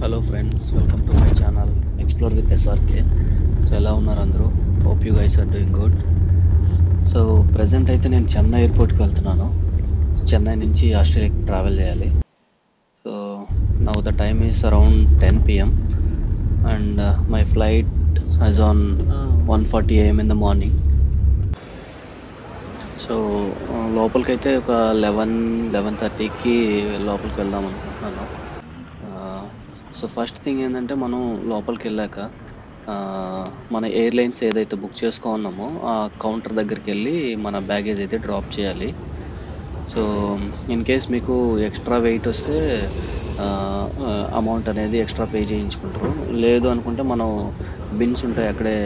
Hello friends, welcome to my channel explore with SRK. So ఎలా ఉన్నారు అందరూ? Hope you guys are doing good. So present అయితే నేను చెన్నై ఎయిర్పోర్ట్కి వెళ్తున్నాను. చెన్నై నుంచి ఆస్ట్రేలియాకి ట్రావెల్ చేయాలి. So now the time is around 10 PM and my flight is on 1:40 AM in the morning. So లోపలికైతే ఒక 11-11:30కి లోపలికి వెళ్దాం అనుకుంటున్నాను. సో ఫస్ట్ థింగ్ ఏంటంటే, మనం లోపలికి వెళ్ళాక మన ఎయిర్లైన్స్ ఏదైతే బుక్ చేసుకున్నామో ఆ కౌంటర్ దగ్గరికి వెళ్ళి మన బ్యాగేజ్ అయితే డ్రాప్ చేయాలి. సో ఇన్ కేస్ మీకు ఎక్స్ట్రా వెయిట్ వస్తే అమౌంట్ అనేది ఎక్స్ట్రా పే చేయించుకుంటారు. లేదు అనుకుంటే మనం బిన్స్ ఉంటాయి, అక్కడే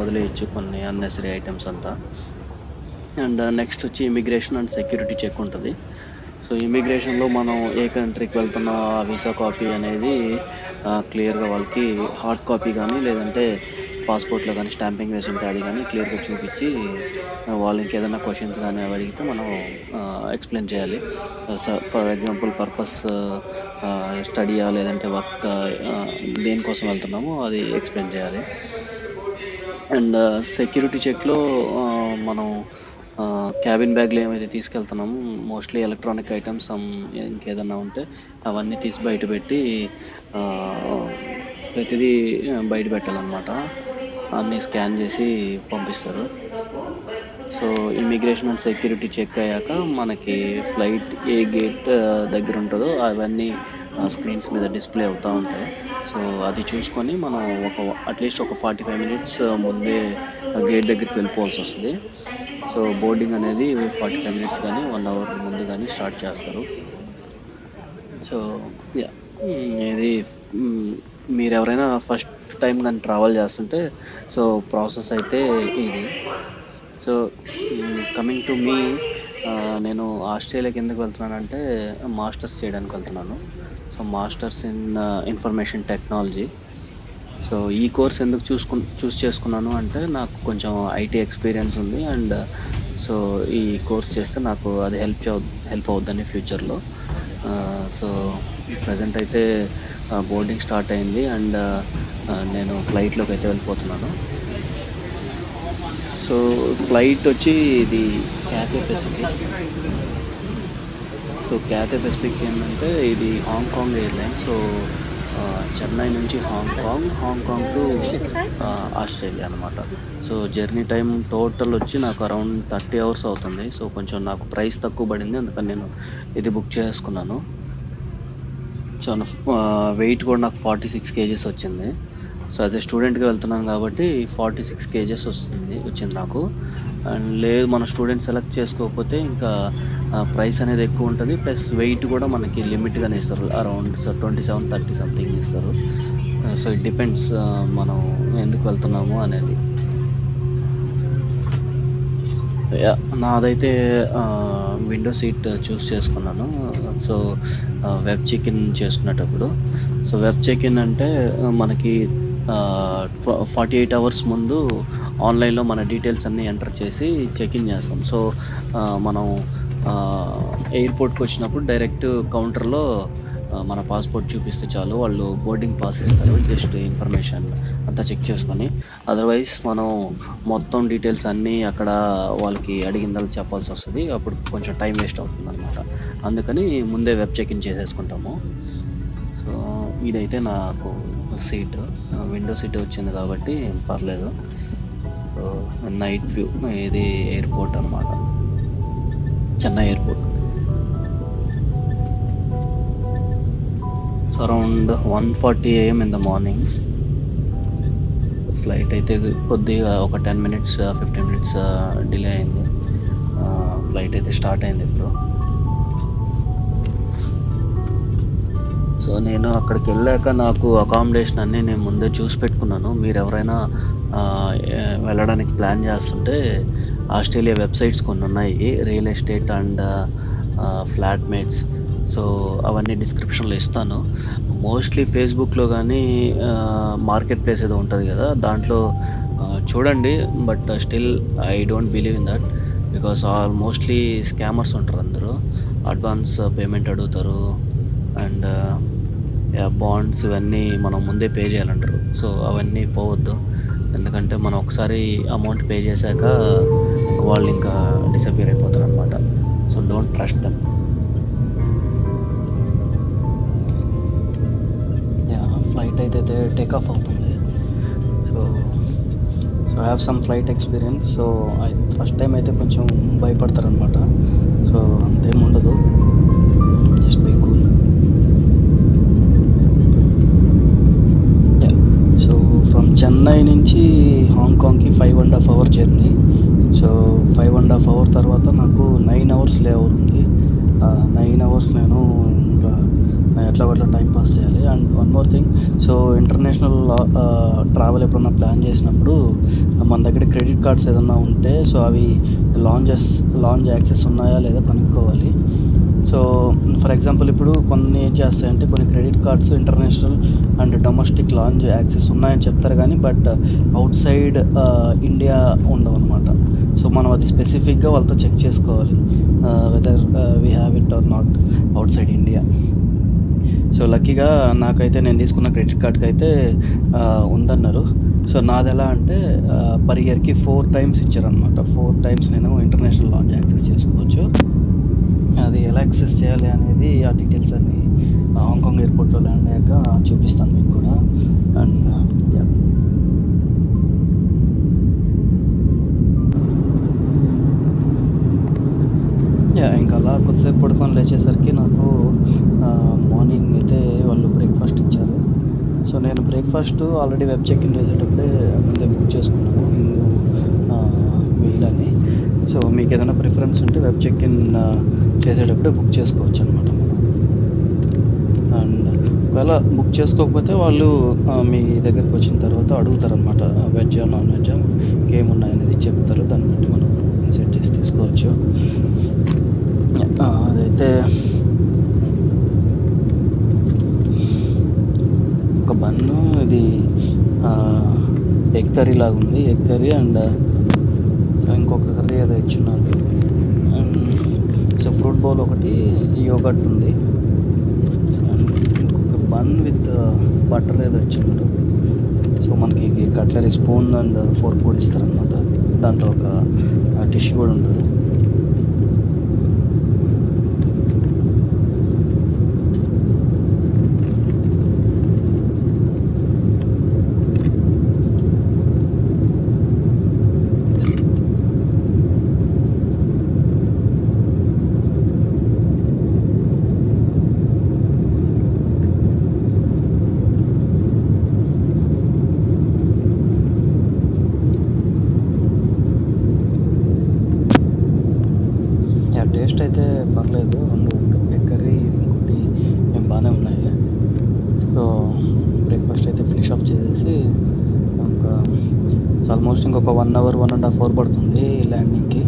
వదిలేయచ్చు కొన్ని అన్నెసరీ ఐటమ్స్ అంతా. అండ్ నెక్స్ట్ వచ్చి ఇమిగ్రేషన్ అండ్ సెక్యూరిటీ చెక్ ఉంటుంది. సో ఇమిగ్రేషన్లో మనం ఏ కంట్రీకి వెళ్తున్నా వీసా కాపీ అనేది క్లియర్గా వాళ్ళకి హార్డ్ కాపీ కానీ లేదంటే పాస్పోర్ట్లో కానీ స్టాంపింగ్ వేసి ఉంటే అది కానీ క్లియర్గా చూపించి వాళ్ళు ఇంకేదైనా క్వశ్చన్స్ కానీ అవి అడిగితే మనం ఎక్స్ప్లెయిన్ చేయాలి. ఫర్ ఎగ్జాంపుల్ పర్పస్ స్టడీయా లేదంటే వర్క్ దేనికోసం వెళ్తున్నామో అది ఎక్స్ప్లెయిన్ చేయాలి. అండ్ సెక్యూరిటీ చెక్లో మనం క్యాబిన్ బ్యాగ్లో ఏమైతే తీసుకెళ్తున్నామో మోస్ట్లీ ఎలక్ట్రానిక్ ఐటమ్స్ ఇంకేదన్నా ఉంటే అవన్నీ తీసి బయట పెట్టి ప్రతిదీ బయట పెట్టాలన్నమాట. అన్నీ స్కాన్ చేసి పంపిస్తారు. So immigration and security check అయ్యాక మనకి ఫ్లైట్ ఏ గేట్ దగ్గర ఉంటుందో అవన్నీ స్క్రీన్స్ మీద డిస్ప్లే అవుతూ ఉంటాయి. సో అది చూసుకొని మనం అట్లీస్ట్ ఒక 45 minutes ముందే గేట్ దగ్గరికి వెళ్ళిపోవాల్సి వస్తుంది. సో బోర్డింగ్ అనేది 45 minutes కానీ 1 hour ముందు కానీ స్టార్ట్ చేస్తారు. సో ఇది మీరు ఎవరైనా ఫస్ట్ టైం కానీ ట్రావెల్ చేస్తుంటే సో ప్రాసెస్ అయితే ఇది. సో కమింగ్ టు మీ, నేను ఆస్ట్రేలియాకి ఎందుకు వెళ్తున్నానంటే మాస్టర్స్ చేయడానికి వెళ్తున్నాను. So masters in information technology. So ఈ కోర్స్ ఎందుకు చూస్ చేసుకున్నాను అంటే, నాకు కొంచెం ఐటీ ఎక్స్పీరియన్స్ ఉంది. అండ్ సో ఈ కోర్స్ చేస్తే నాకు అది హెల్ప్ అవుద్దని ఫ్యూచర్లో. సో ప్రజెంట్ అయితే బోర్డింగ్ స్టార్ట్ అయింది అండ్ నేను ఫ్లైట్లోకి అయితే వెళ్ళిపోతున్నాను. సో ఫ్లైట్ వచ్చి ఇది Cathay Pacific. So Cathay Pacific ఏంటంటే ఇది హాంకాంగ్ ఎయిర్లైన్. సో చెన్నై నుంచి హాంకాంగ్ టు ఆస్ట్రేలియా అనమాట. సో జర్నీ టైం టోటల్ వచ్చి నాకు అరౌండ్ 30 hours అవుతుంది. సో కొంచెం నాకు ప్రైస్ తక్కువ పడింది, అందుకని నేను ఇది బుక్ చేసుకున్నాను. సో వెయిట్ కూడా నాకు 46 kgs వచ్చింది. సో యాజ్ ఏ స్టూడెంట్గా వెళ్తున్నాను కాబట్టి 46 kgs వచ్చింది నాకు. అండ్ లేదు మన స్టూడెంట్ సెలెక్ట్ చేసుకోకపోతే ఇంకా ప్రైస్ అనేది ఎక్కువ ఉంటుంది, ప్లస్ వెయిట్ కూడా మనకి లిమిట్గానే ఇస్తారు, అరౌండ్ 27-30 సంథింగ్ ఇస్తారు. సో ఇట్ డిపెండ్స్ మనం ఎందుకు వెళ్తున్నాము అనేది. నాదైతే విండో సీట్ చూస్ చేసుకున్నాను. సో వెబ్ చెక్ ఇన్ చేసుకునేటప్పుడు, సో వెబ్ చెక్ ఇన్ అంటే మనకి 48 hours ముందు ఆన్లైన్లో మన డీటెయిల్స్ అన్నీ ఎంటర్ చేసి చెక్ ఇన్ చేస్తాం. సో మనం ఎయిర్పోర్ట్కి వచ్చినప్పుడు డైరెక్ట్ కౌంటర్లో మన పాస్పోర్ట్ చూపిస్తే చాలు, వాళ్ళు బోర్డింగ్ పాస్ ఇస్తారు. జస్ట్ ఇన్ఫర్మేషన్ అంతా చెక్ చేసుకొని, అదర్వైజ్ మనం మొత్తం డీటెయిల్స్ అన్నీ అక్కడ వాళ్ళకి అడిగిందని చెప్పాల్సి వస్తుంది. అప్పుడు కొంచెం టైం వేస్ట్ అవుతుంది అనమాట. అందుకని ముందే వెబ్ చెక్ ఇన్ చేసేసుకుంటాము. సో ఇదైతే నాకు సీట్ విండో సీట్ వచ్చింది కాబట్టి పర్లేదు. సో నైట్ వ్యూ ఇది ఎయిర్పోర్ట్ అనమాట, Chennai airport. So around 1:40 AM in the morning. Flight అయితే కొద్దిగా ఒక 10 minutes 15 minutes డిలే అయింది. ఫ్లైట్ అయితే స్టార్ట్ అయింది ఇప్పుడు. సో నేను అక్కడికి వెళ్ళాక నాకు అకామిడేషన్ అన్నీ నేను ముందే చూసి పెట్టుకున్నాను. మీరు ఎవరైనా వెళ్ళడానికి ప్లాన్ చేస్తుంటే ఆస్ట్రేలియా వెబ్సైట్స్ కొన్ని ఉన్నాయి, real estate and flatmates. So అవన్నీ డిస్క్రిప్షన్లో ఇస్తాను. మోస్ట్లీ ఫేస్బుక్లో కానీ మార్కెట్ ప్లేస్ ఏదో ఉంటుంది కదా, దాంట్లో చూడండి. But still I don't believe in that, because mostly scammers ఉంటారు అందరూ. అడ్వాన్స్ పేమెంట్ అడుగుతారు అండ్ బాండ్స్ ఇవన్నీ మనం ముందే పే చేయాలంటారు. సో అవన్నీ పోవద్దు, ఎందుకంటే మనం ఒకసారి అమౌంట్ పే చేశాక వాళ్ళు ఇంకా డిసపియర్ అయిపోతారు అనమాట. So don't trust them. Flight అయితే టేక్ ఆఫ్ అవుతుంది. So so have some flight experience. So first time అయితే కొంచెం భయపడతారనమాట. సో అంతేం ఉండదు, just be cool. So from Chennai నుంచి హాంకాంగ్కి 5.5 hour జర్నీ. సో 5.5 hour తర్వాత నాకు 9 hours లే ఓవర్ ఉంది. 9 hours నేను ఇంకా ఎట్లా అట్లా టైం పాస్ చేయాలి. And one more thing, so international travel ఎప్పుడన్నా ప్లాన్ చేసినప్పుడు మన దగ్గర క్రెడిట్ కార్డ్స్ ఏదన్నా ఉంటే సో అవి లాంజ్ యాక్సెస్ ఉన్నాయా లేదా కనుక్కోవాలి. సో ఫర్ ఎగ్జాంపుల్ ఇప్పుడు కొన్ని ఏం చేస్తాయంటే కొన్ని credit cards international and domestic lounge access ఉన్నాయని చెప్తారు కానీ బట్ అవుట్ సైడ్ ఇండియా ఉండవు అనమాట. సో మనం అది స్పెసిఫిక్గా వాళ్ళతో చెక్ చేసుకోవాలి whether we have it or not out side India. So లక్కీగా నాకైతే నేను తీసుకున్న క్రెడిట్ కార్డ్కి అయితే ఉందన్నారు. సో నాది ఎలా అంటే పర్ ఇయర్కి 4 times ఇచ్చారనమాట. 4 times నేను ఇంటర్నేషనల్ లాంజ్ యాక్సెస్ చేసుకోవచ్చు. అది ఎలా యాక్సెస్ చేయాలి అనేది ఆ డీటెయిల్స్ అన్ని హాంకాంగ్ ఎయిర్పోర్ట్లో ల్యాండ్ అయ్యాక చూపిస్తాను మీకు కూడా. అండ్ ఇంకా అలా కొద్దిసేపు పడుకొని లేచేసరికి నాకు మార్నింగ్ అయితే వాళ్ళు బ్రేక్ఫాస్ట్ ఇచ్చారు. సో నేను breakfast already web check in చేసేటప్పుడే ముందే బుక్ చేసుకున్నాను మీల్ అని. సో మీకు ఏదైనా ప్రిఫరెన్స్ ఉంటే వెబ్ చెక్ ఇన్ చేసేటప్పుడే బుక్ చేసుకోవచ్చు అనమాట మనం. అండ్ ఒకవేళ బుక్ చేసుకోకపోతే వాళ్ళు మీ దగ్గరికి వచ్చిన తర్వాత అడుగుతారనమాట వెజ్ నాన్ వెజ్ ఇంకేమున్నాయనేది చెప్తారు. దాన్ని బట్టి మనం సెట్ చేసి తీసుకోవచ్చు. అదైతే ఒక బన్ను, ఇది ఎగ్ కర్రీ లాగా ఉంది, ఎగ్ కర్రీ అండ్ సో ఇంకొక కర్రీ ఏదో ఇచ్చున్నారు. అండ్ సో ఫ్రూట్ బౌల్ ఒకటి, యోగర్ట్ ఉంది, ఇంకొక బన్ విత్ బటర్ ఏదో ఇచ్చున్నారు. సో మనకి కట్లరీ స్పూన్ అండ్ ఫోర్క్ కూడా ఇస్తారనమాట. దాంట్లో ఒక టిష్యూ కూడా ఉంటుంది. టేస్ట్ అయితే పర్లేదు, రెండు ఎగ్ కర్రీ ఇంకోటి మేము బాగానే ఉన్నాయి. సో బ్రేక్ఫాస్ట్ అయితే ఫినిష్ ఆఫ్ చేసేసి ఇంకా ఆల్మోస్ట్ ఇంకొక 1 hour 1.5 hour పడుతుంది ల్యాండింగ్కి.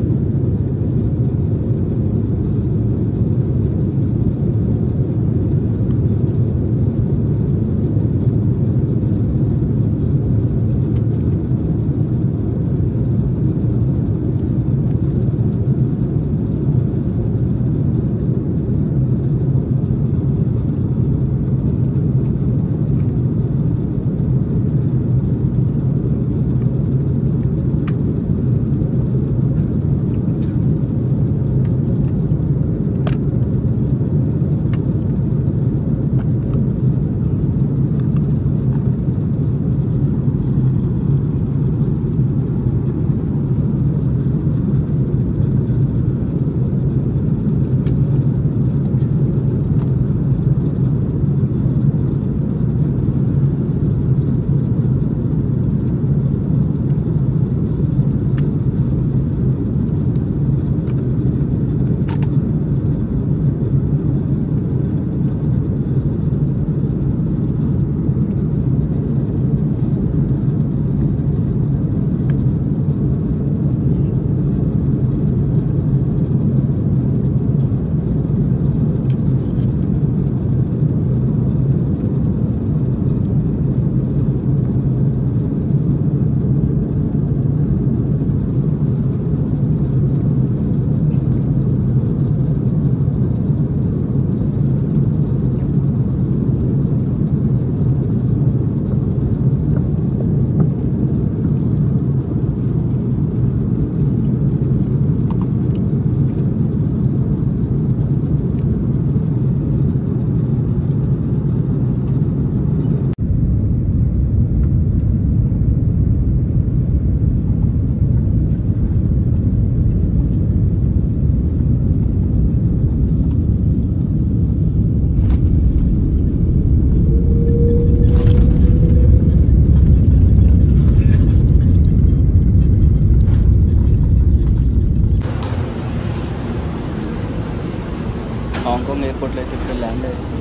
ఎయిర్పోర్ట్లో అయితే ఇక్కడ ల్యాండ్ అయింది.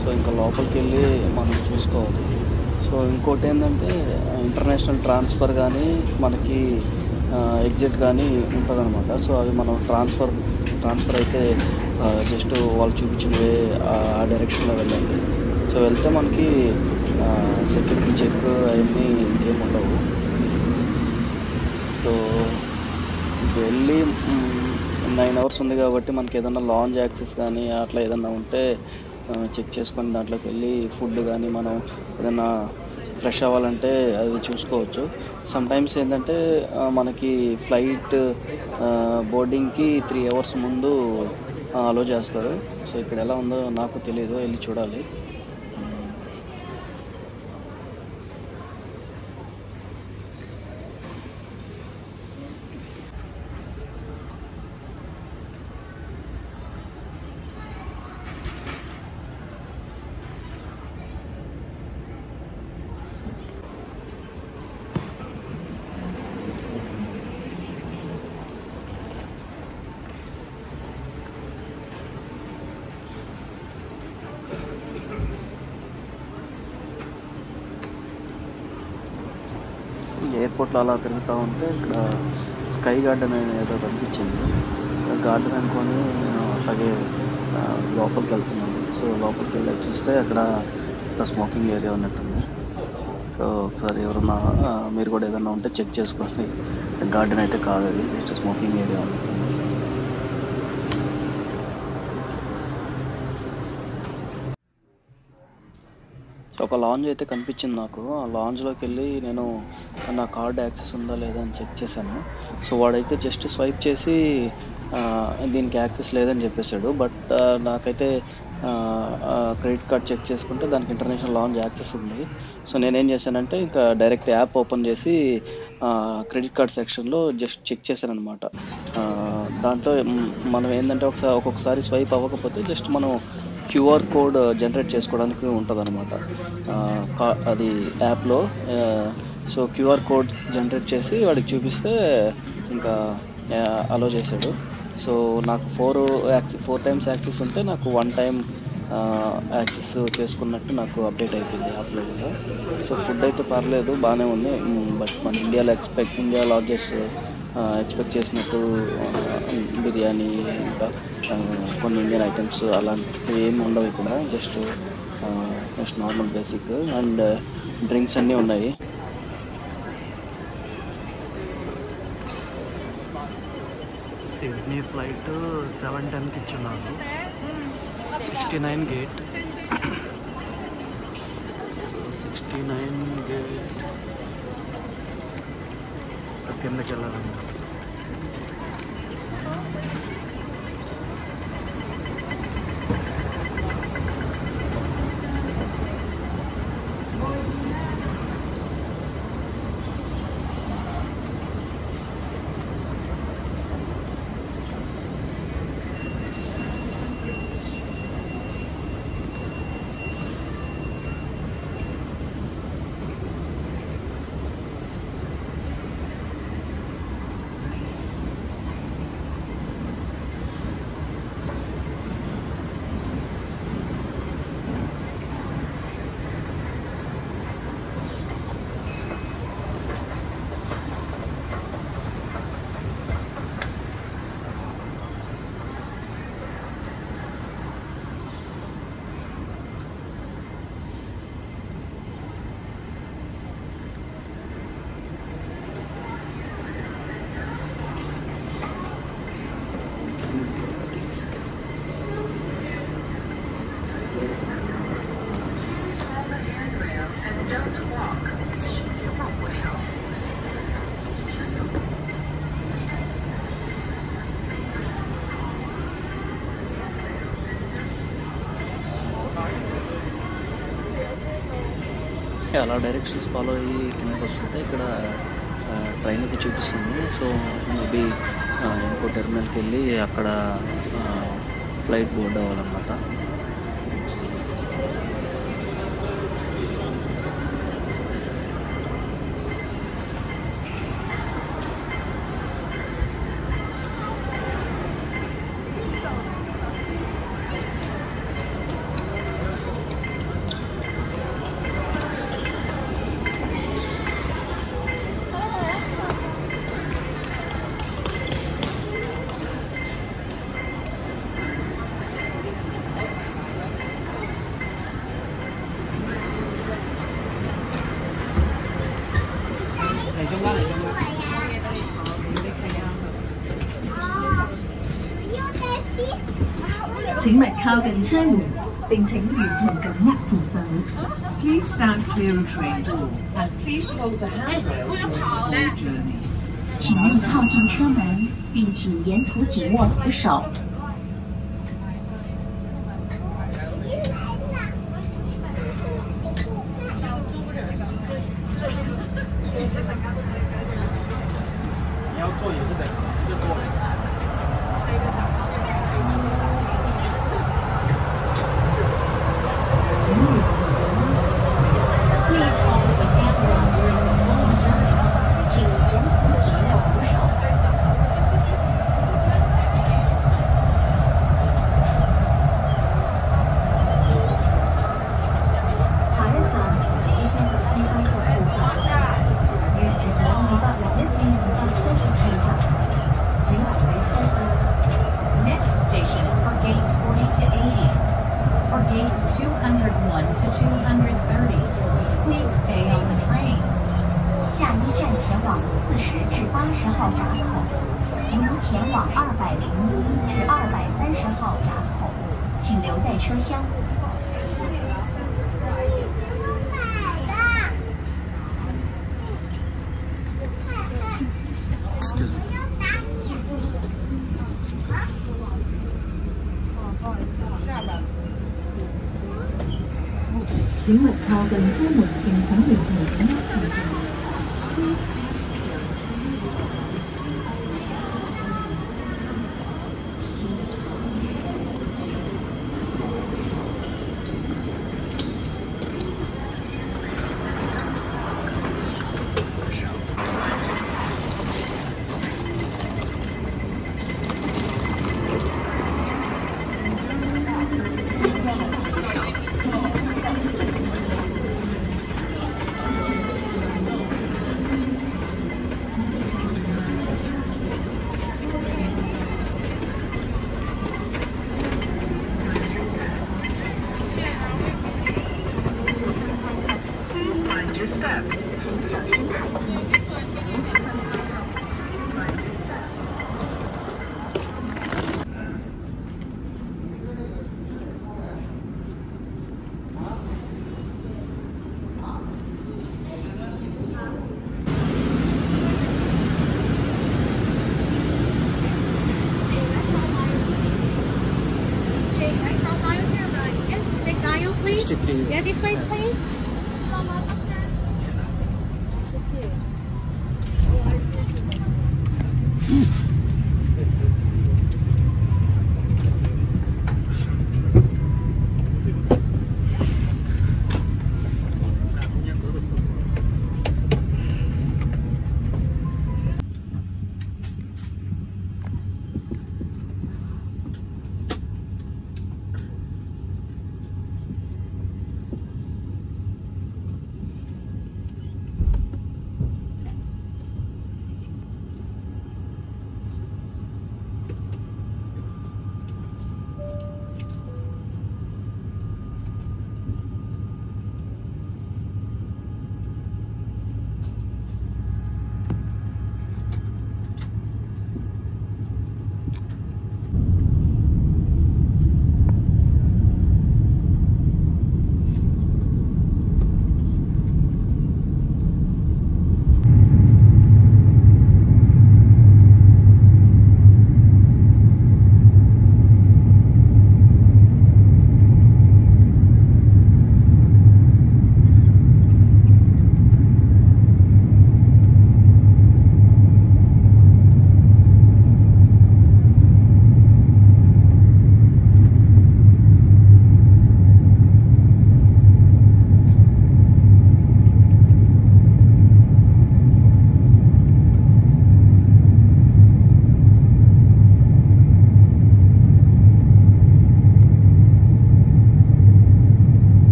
సో ఇంకా లోపలికి వెళ్ళి మనం చూసుకోవాలి. సో ఇంకోటి ఏంటంటే ఇంటర్నేషనల్ ట్రాన్స్ఫర్ కానీ మనకి ఎగ్జిట్ కానీ ఉంటుందన్నమాట. సో అవి మనం ట్రాన్స్ఫర్ అయితే జస్ట్ వాళ్ళు చూపించినవే ఆ డైరెక్షన్లో వెళ్ళాలి. సో వెళ్తే మనకి సెక్యూరిటీ చెక్ అవన్నీ ఇంకేం ఉండవు. సో వెళ్ళి 9 hours ఉంది కాబట్టి మనకి ఏదైనా లాంజ్ యాక్సెస్ కానీ అట్లా ఏదైనా ఉంటే చెక్ చేసుకొని దాంట్లోకి వెళ్ళి ఫుడ్ కానీ మనం ఏదైనా ఫ్రెష్ అవ్వాలంటే అది చూసుకోవచ్చు. సమ్టైమ్స్ ఏంటంటే మనకి ఫ్లైట్ బోర్డింగ్కి 3 hours ముందు అలో చేస్తారు. సో ఇక్కడ ఎలా ఉందో నాకు తెలియదు, వెళ్ళి చూడాలి. ఎయిర్పోర్ట్లో అలా తిరుగుతూ ఉంటే ఇక్కడ స్కై గార్డెన్ అనేది ఏదో కనిపించింది. గార్డెన్ అనుకొని నేను అట్లాగే లోపలికి వెళ్తున్నాను. సో లోపలికి వెళ్ళి చూస్తే అక్కడ స్మోకింగ్ ఏరియా ఉన్నట్టుంది. సో ఒకసారి ఎవరన్నా మీరు కూడా ఏదన్నా ఉంటే చెక్ చేసుకోండి. గార్డెన్ అయితే కాదు, అది జస్ట్ స్మోకింగ్ ఏరియా ఉన్నట్టుంది. ఒక లాంజ్ అయితే కనిపించింది నాకు. ఆ లాంజ్లోకి వెళ్ళి నేను నా కార్డ్ యాక్సెస్ ఉందా లేదా అని చెక్ చేశాను. సో వాడైతే జస్ట్ స్వైప్ చేసి దీనికి యాక్సెస్ లేదని చెప్పేశాడు. బట్ నాకైతే క్రెడిట్ కార్డ్ చెక్ చేసుకుంటే దానికి ఇంటర్నేషనల్ లాంజ్ యాక్సెస్ ఉంది. సో నేనేం చేశానంటే ఇంకా డైరెక్ట్ యాప్ ఓపెన్ చేసి క్రెడిట్ కార్డ్ సెక్షన్లో జస్ట్ చెక్ చేశాను అనమాట. దాంట్లో మనం ఏంటంటే ఒక్కొక్కసారి స్వైప్ అవ్వకపోతే జస్ట్ మనం QR కోడ్ జనరేట్ చేసుకోవడానికి ఉంటుంది అనమాట అది యాప్లో. సో QR కోడ్ జనరేట్ చేసి వాడికి చూపిస్తే ఇంకా అలో చేశాడు. సో నాకు 4 times యాక్సెస్ ఉంటే నాకు 1 time యాక్సెస్ చేసుకున్నట్టు నాకు అప్డేట్ అయిపోయింది యాప్లో కూడా. సో ఫుడ్ అయితే పర్లేదు, బాగానే ఉంది. బట్ మన ఇండియా లార్జెస్ట్ ఎక్స్పెక్ట్ చేసినట్టు బిర్యానీ ఇంకా కొన్ని ఇండియన్ ఐటమ్స్ అలాంటివి ఏమి ఉండవు ఇక్కడ. Just normal basic and drinks అన్నీ ఉన్నాయి. సిడ్నీ ఫ్లైట్ 7:10కి ఇచ్చున్నాను. 69 గేట్. So 69 gate. సో కిందకి వెళ్ళాలన్నమాట. అలా డైరెక్షన్స్ ఫాలో అయ్యి కిందకి వస్తుంటే ఇక్కడ ట్రైన్ అయితే చూపిస్తుంది. సో మేబీ ఇంకో టెర్మినల్కి వెళ్ళి అక్కడ ఫ్లైట్ బోర్డ్ అవ్వాలన్నమాట. 靠近车門，並請沿途緊握扶手。Please stand clear of train door and please hold the handrail during the whole journey. 请你靠近车门，并请沿途紧握扶手。你要坐也是得就坐。下一站前往40至80号闸口，如前往201至230号闸口，请留在车厢。Excuse me. 請勿靠近車門，並請沿途緊握扶手。请小心台阶。Yeah, this way, please.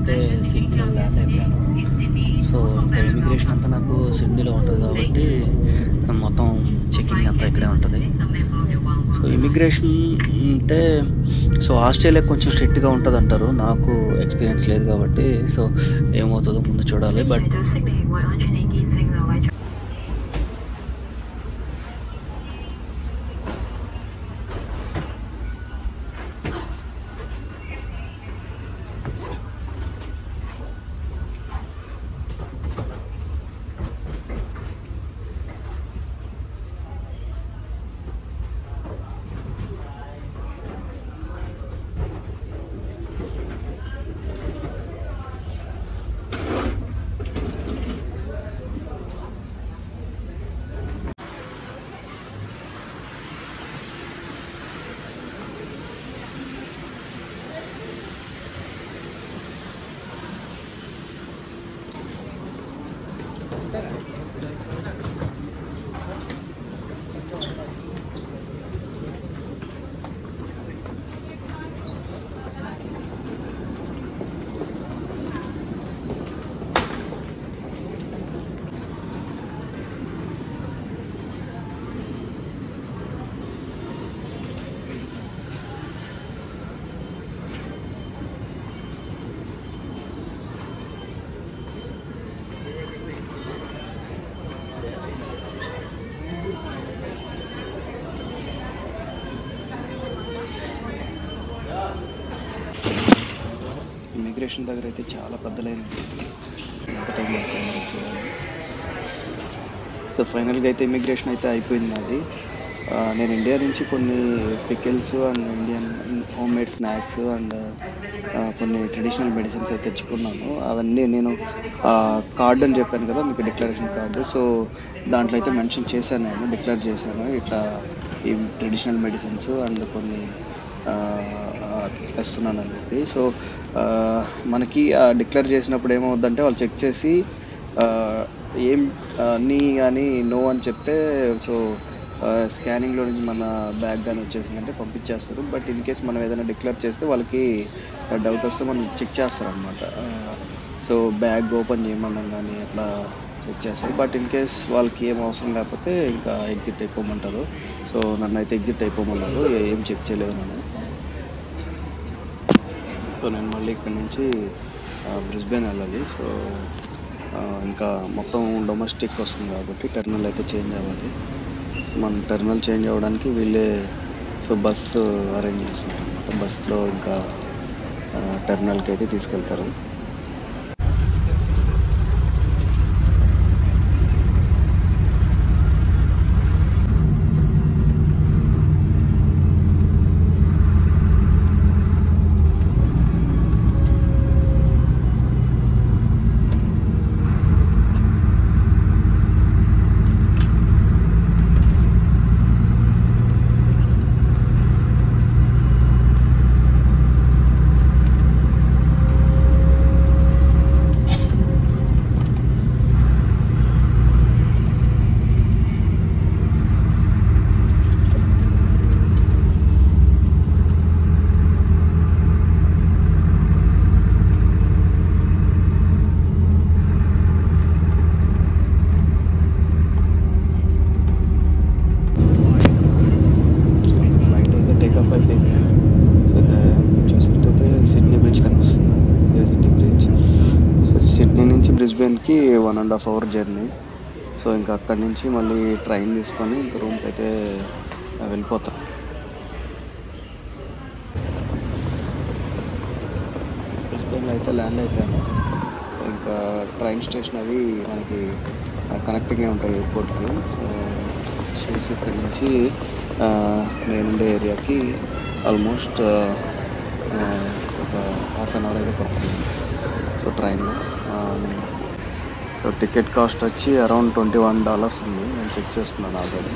అయితే సిడ్నీలో ల్యాండ్ అయిపోయాను. సో ఇంకా ఇమిగ్రేషన్ అంతా నాకు సిడ్నీలో ఉంటుంది కాబట్టి మొత్తం చెకింగ్ అంతా ఇక్కడే ఉంటుంది. సో ఇమిగ్రేషన్ అంటే సో ఆస్ట్రేలియా కొంచెం స్ట్రిక్ట్గా ఉంటుంది అంటారు. నాకు ఎక్స్పీరియన్స్ లేదు కాబట్టి సో ఏమవుతుందో ముందు చూడాలి. బట్ ఇమిగ్రేషన్ దగ్గర అయితే చాలా పెద్ద లైన్ ఎంత టైం అవుతుంది చూడాలి. సో ఫైనల్గా అయితే ఇమిగ్రేషన్ అయితే అయిపోయింది నాది. నేను ఇండియా నుంచి కొన్ని pickles and Indian home made snacks and కొన్ని ట్రెడిషనల్ మెడిసిన్స్ అయితే తెచ్చుకున్నాను. అవన్నీ నేను కార్డ్ అని చెప్పాను కదా మీకు, డిక్లరేషన్ కార్డు. సో దాంట్లో అయితే మెన్షన్ చేశాను, నేను డిక్లేర్ చేశాను ఇట్లా ఈ ట్రెడిషనల్ మెడిసిన్స్ అండ్ కొన్ని తెస్తున్నాను అని చెప్పి. సో మనకి డిక్లేర్ చేసినప్పుడు ఏమవుద్దంటే వాళ్ళు చెక్ చేసి ఏం నీ కానీ నో అని చెప్తే సో స్కానింగ్లో నుంచి మన బ్యాగ్ కానీ వచ్చేసిందంటే పంపించేస్తారు. బట్ ఇన్ కేస్ మనం ఏదైనా డిక్లేర్ చేస్తే వాళ్ళకి డౌట్ వస్తే మనం చెక్ చేస్తారనమాట. సో బ్యాగ్ ఓపెన్ చేయమన్నాం కానీ అట్లా చెక్ చేస్తారు. బట్ ఇన్ కేస్ వాళ్ళకి ఏం అవసరం లేకపోతే ఇంకా ఎగ్జిట్ అయిపోమంటారు. సో నన్ను అయితే ఎగ్జిట్ అయిపోమన్నారు, ఏం చెక్ చేయలేదు నన్ను. సో నేను మళ్ళీ ఇక్కడ నుంచి బ్రిస్బేన్ వెళ్ళాలి. సో ఇంకా మొత్తం డొమెస్టిక్ వస్తుంది కాబట్టి టెర్మినల్ అయితే చేంజ్ అవ్వాలి. మన టెర్మినల్ చేంజ్ అవ్వడానికి వీళ్ళే సో బస్సు అరేంజ్ చేస్తున్నారు అనమాట. బస్సులో ఇంకా టెర్మినల్కి అయితే తీసుకెళ్తారు. బ్రిస్బేన్కి 1.5 hour జర్నీ. సో ఇంకా అక్కడి నుంచి మళ్ళీ ట్రైన్ తీసుకొని ఇంకా రూమ్కి అయితే వెళ్ళిపోతాం. బ్రిస్బేన్లో అయితే ల్యాండ్ అయిపోయాను. ఇంకా ట్రైన్ స్టేషన్ అవి మనకి కనెక్టింగే ఉంటాయి ఎయిర్పోర్ట్కి. సో చూసి ఇక్కడి నుంచి నేనుండే ఏరియాకి ఆల్మోస్ట్ ఒక ½ an hour అయితే పడుతుంది. సో ట్రైన్లో సో టికెట్ కాస్ట్ వచ్చి అరౌండ్ $21 ఉంది. నేను చెక్ చేసుకున్నాను already.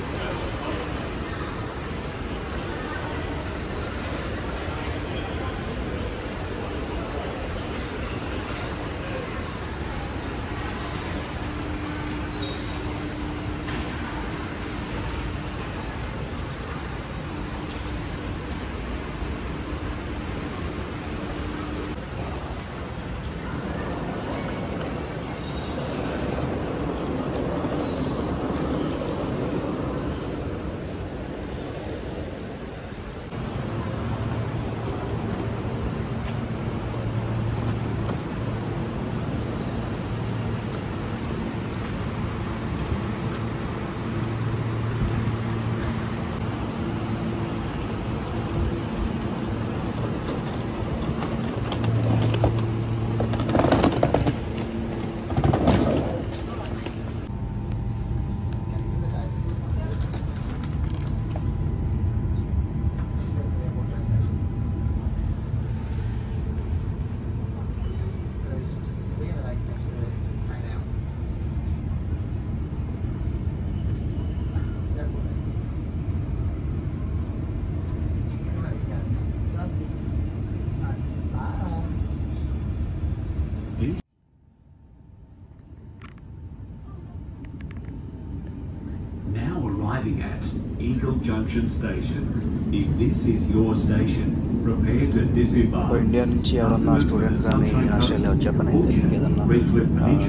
Junction Station. If this is your station, prepare to disembark. India నుంచి ఎవరన్నా స్టూడెంట్స్ కానీ ఆస్ట్రేలియా వచ్చే పని అయితే ఇంకేదన్నా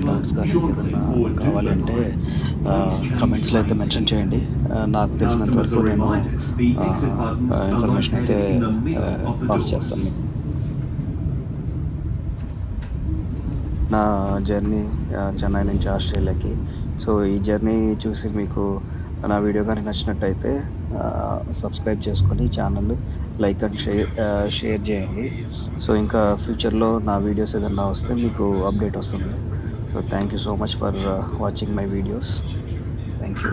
డౌట్స్ కానీ ఏదన్నా కావాలంటే కమెంట్స్లో అయితే మెన్షన్ చేయండి. నాకు తెలిసినంత వరకు నేను ఇన్ఫర్మేషన్ అయితే పాస్ చేస్తాను మీకు. నా జర్నీ చెన్నై నుంచి ఆస్ట్రేలియాకి. సో ఈ జర్నీ చూసి మీకు నా వీడియో కానీ నచ్చినట్టయితే సబ్స్క్రైబ్ చేసుకొని ఛానల్ లైక్ అండ్ షేర్ చేయండి. సో ఇంకా ఫ్యూచర్లో నా వీడియోస్ ఏదన్నా వస్తే మీకు అప్డేట్ వస్తుంది. So thank you so much for watching my videos. Thank you.